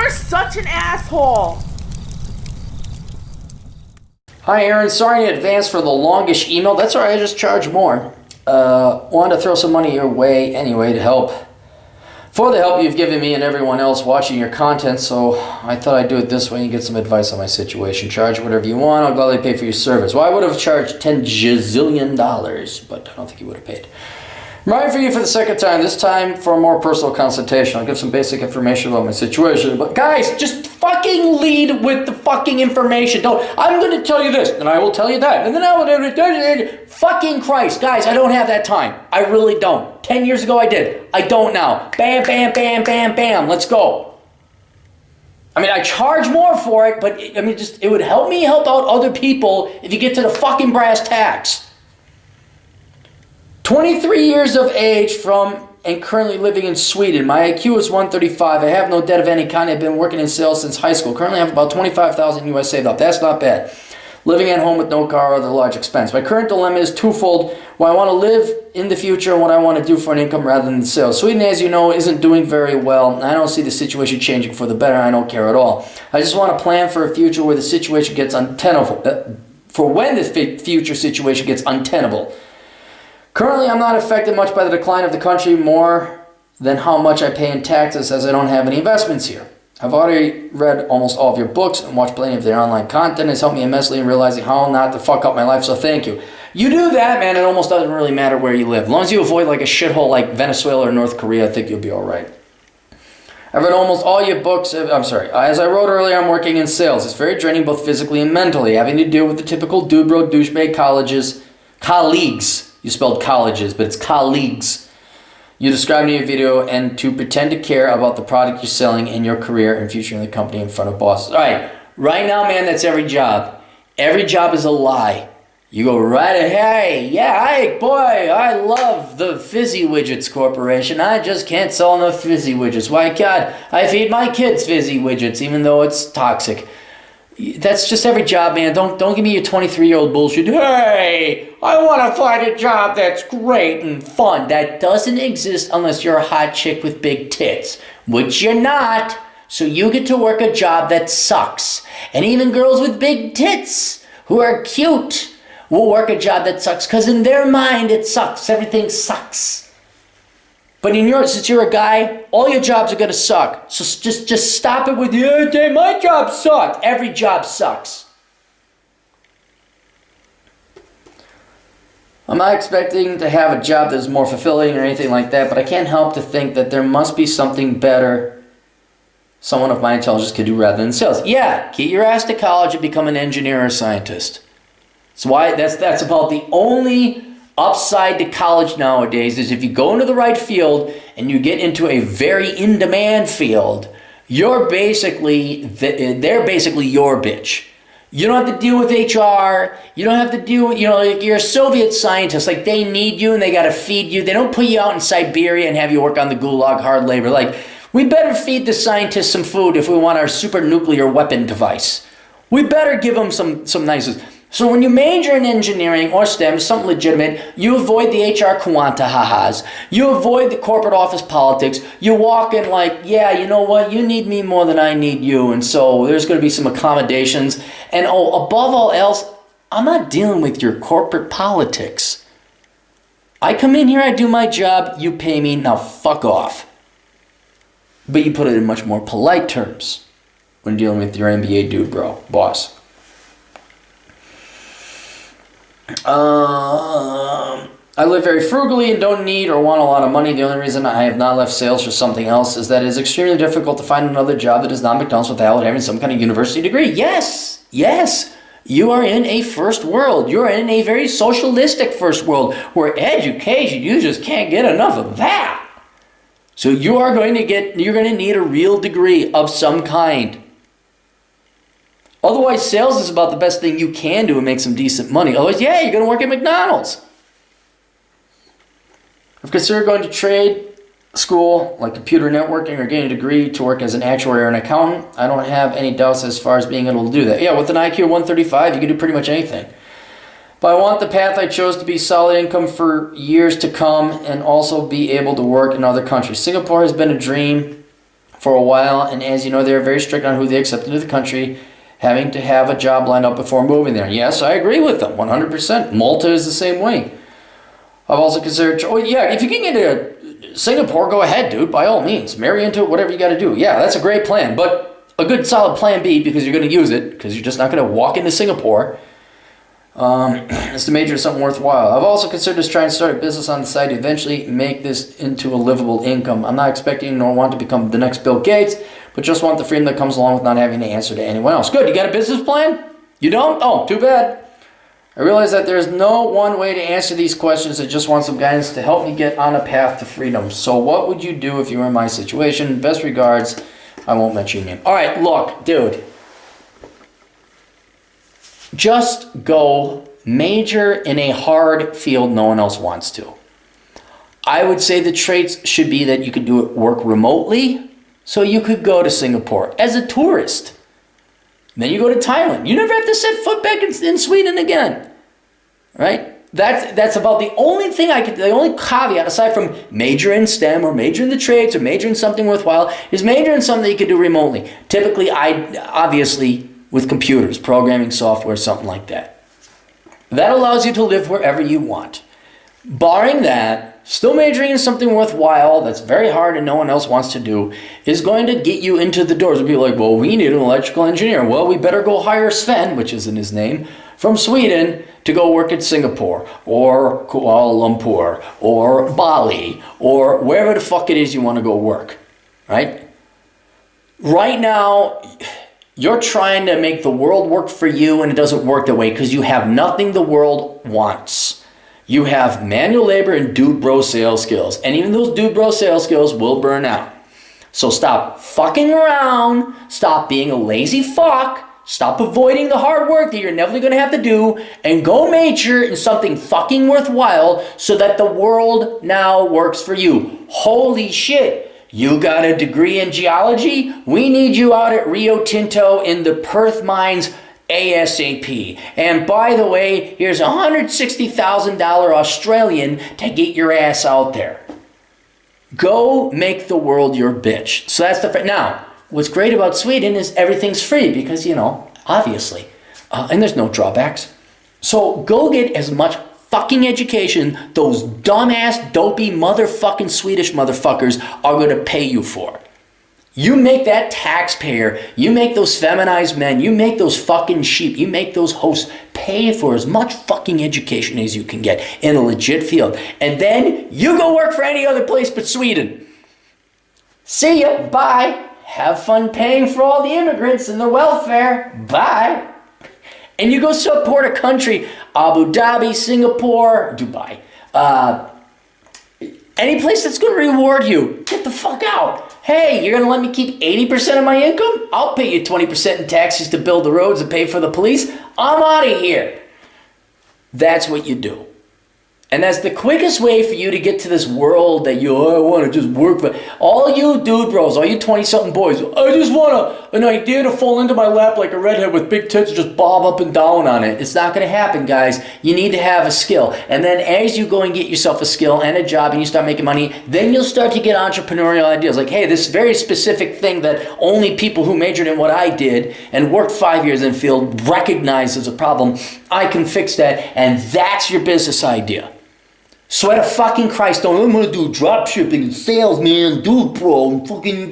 You're such an asshole. Hi, Aaron. Sorry in advance for the longish email. That's all right. I just charge more. Wanted to throw some money your way anyway to help. For the help you've given me and everyone else watching your content, so I thought I'd do it this way and get some advice on my situation. Charge whatever you want. I'll gladly pay for your service. Well, I would have charged $10 gazillion, but I don't think you would have paid. I'm writing for you for the second time, this time for a more personal consultation. I'll give some basic information about my situation. But guys, just fucking lead with the fucking information. I'm going to tell you this, and I will tell you that, and then I will tell you. Fucking Christ, guys, I don't have that time. I really don't. 10 years ago I did. I don't now. Bam, bam, bam, bam, bam. Let's go. I mean, I charge more for it, but it would help me help out other people if you get to the fucking brass tacks. 23 years of age from and currently living in Sweden. My IQ is 135. I have no debt of any kind. I've been working in sales since high school. Currently I have about 25,000 US saved up. That's not bad. Living at home with no car or other large expense. My current dilemma is twofold. What I want to live in the future and what I want to do for an income rather than sales. Sweden, as you know, isn't doing very well. I don't see the situation changing for the better. I don't care at all. I just want to plan for a future where the situation gets untenable. For when the future situation gets untenable. Currently, I'm not affected much by the decline of the country more than how much I pay in taxes as I don't have any investments here. I've already read almost all of your books and watched plenty of their online content. It's helped me immensely in realizing how not to fuck up my life, so thank you. You do that, man, it almost doesn't really matter where you live. As long as you avoid like a shithole like Venezuela or North Korea, I think you'll be all right. I've read almost all your books. As I wrote earlier, I'm working in sales. It's very draining both physically and mentally, having to deal with the typical dude bro douchebag colleagues. You spelled colleges, but it's colleagues. You described in your video and to pretend to care about the product you're selling in your career and future in the company in front of bosses. All right, right now, man, that's every job. Every job is a lie. You go right ahead, hey, boy, I love the Fizzy Widgets Corporation. I just can't sell enough Fizzy Widgets. Why, God, I feed my kids Fizzy Widgets, even though it's toxic. That's just every job, man. Don't give me your 23-year-old bullshit. Hey, I want to find a job that's great and fun. That doesn't exist unless you're a hot chick with big tits, which you're not. So you get to work a job that sucks. And even girls with big tits who are cute will work a job that sucks because in their mind it sucks. Everything sucks. But since you're a guy, all your jobs are going to suck. So just stop it with, yeah, my job sucked. Every job sucks. I'm not expecting to have a job that's more fulfilling or anything like that, but I can't help to think that there must be something better someone of my intelligence could do rather than sales. Yeah, get your ass to college and become an engineer or a scientist. That's about the only upside to college nowadays is if you go into the right field and you get into a very in-demand field, they're basically your bitch. You don't have to deal with HR. You don't have to deal with, like you're a Soviet scientist. Like they need you and they got to feed you. They don't put you out in Siberia and have you work on the gulag hard labor. Like we better feed the scientists some food if we want our super nuclear weapon device. We better give them some nice. So when you major in engineering or STEM, something legitimate, you avoid the HR quanta ha-has. You avoid the corporate office politics. You walk in like, yeah, you know what? You need me more than I need you. And so there's going to be some accommodations. And above all else, I'm not dealing with your corporate politics. I come in here, I do my job, you pay me, now fuck off. But you put it in much more polite terms when dealing with your NBA dude bro, boss. I live very frugally and don't need or want a lot of money. The only reason I have not left sales for something else is that it is extremely difficult to find another job that is not McDonald's without having some kind of university degree. Yes. You are in a first world. You're in a very socialistic first world where education, you just can't get enough of that. So you're going to need a real degree of some kind. Otherwise, sales is about the best thing you can do and make some decent money. Otherwise, yeah, you're going to work at McDonald's. I've considered going to trade school, like computer networking, or getting a degree to work as an actuary or an accountant. I don't have any doubts as far as being able to do that. Yeah, with an IQ of 135, you can do pretty much anything. But I want the path I chose to be solid income for years to come and also be able to work in other countries. Singapore has been a dream for a while, and as you know, they're very strict on who they accept into the country, having to have a job lined up before moving there. Yes, I agree with them, 100%. Malta is the same way. I've also considered, if you can get into Singapore, go ahead, dude, by all means. Marry into it, whatever you got to do. Yeah, that's a great plan, but a good solid plan B, because you're going to use it, because you're just not going to walk into Singapore, is to major in something worthwhile. I've also considered trying to start a business on the side to eventually make this into a livable income. I'm not expecting nor want to become the next Bill Gates, but just want the freedom that comes along with not having to answer to anyone else. Good, you got a business plan? You don't? Oh, too bad. I realize that there's no one way to answer these questions. I just want some guidance to help me get on a path to freedom. So what would you do if you were in my situation? Best regards. I won't mention your name. All right, look, dude. Just go major in a hard field no one else wants to. I would say the traits should be that you could do it, work remotely, so you could go to Singapore as a tourist. Then you go to Thailand. You never have to set foot back in Sweden again, right? That's about the only thing the only caveat, aside from major in STEM or major in the trades or major in something worthwhile, is major in something you can do remotely. Typically, obviously, with computers, programming software, something like that. That allows you to live wherever you want. Barring that, still majoring in something worthwhile that's very hard and no one else wants to do is going to get you into the doors. People are like, well, we need an electrical engineer. Well, we better go hire Sven, which isn't his name, from Sweden to go work at Singapore or Kuala Lumpur or Bali or wherever the fuck it is you want to go work, right? Right now, you're trying to make the world work for you, and it doesn't work that way because you have nothing the world wants. You have manual labor and dude bro sales skills, and even those dude bro sales skills will burn out. So stop fucking around, stop being a lazy fuck, stop avoiding the hard work that you're never going to have to do, and go major in something fucking worthwhile so that the world now works for you. Holy shit. You got a degree in geology? We need you out at Rio Tinto in the Perth mines ASAP. And by the way, here's $160,000 Australian to get your ass out there. Go make the world your bitch. So that's the... Now, what's great about Sweden is everything's free because, obviously. And there's no drawbacks. So go get as much fucking education those dumbass, dopey, motherfucking Swedish motherfuckers are going to pay you for. You make that taxpayer, you make those feminized men, you make those fucking sheep, you make those hosts pay for as much fucking education as you can get in a legit field. And then you go work for any other place but Sweden. See ya, bye. Have fun paying for all the immigrants and the welfare. Bye. And you go support a country, Abu Dhabi, Singapore, Dubai, any place that's going to reward you. Get the fuck out. Hey, you're going to let me keep 80% of my income? I'll pay you 20% in taxes to build the roads and pay for the police. I'm out of here. That's what you do. And that's the quickest way for you to get to this world that I want to just work for. All you dude bros, all you 20-something boys, I just want an idea to fall into my lap like a redhead with big tits, just bob up and down on it. It's not going to happen, guys. You need to have a skill. And then as you go and get yourself a skill and a job and you start making money, then you'll start to get entrepreneurial ideas. Like, hey, this very specific thing that only people who majored in what I did and worked 5 years in field recognize as a problem, I can fix that. And that's your business idea. Sweat of fucking Christ, I'm gonna do drop shipping and sales, man, dude, bro, fucking,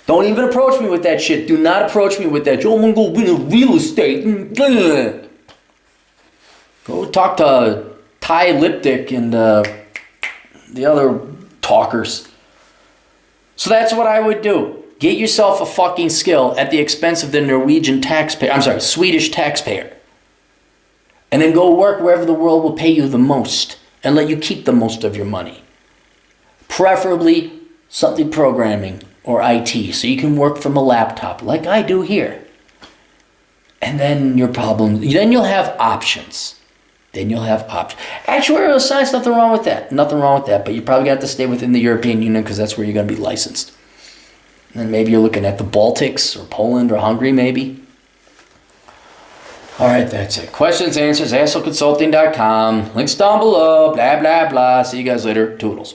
Don't even approach me with that shit. Do not approach me with that. Yo, I'm gonna go win a real estate. Go talk to Ty Lipdick and the other talkers. So that's what I would do. Get yourself a fucking skill at the expense of the Swedish taxpayer. And then go work wherever the world will pay you the most and let you keep the most of your money. Preferably something programming or IT, so you can work from a laptop like I do here. And then then you'll have options. Actuarial science, nothing wrong with that. Nothing wrong with that, but you probably got to stay within the European Union because that's where you're going to be licensed. And then maybe you're looking at the Baltics or Poland or Hungary maybe. All right, that's it. Questions, answers, assholeconsulting.com. Links down below, blah, blah, blah. See you guys later. Toodles.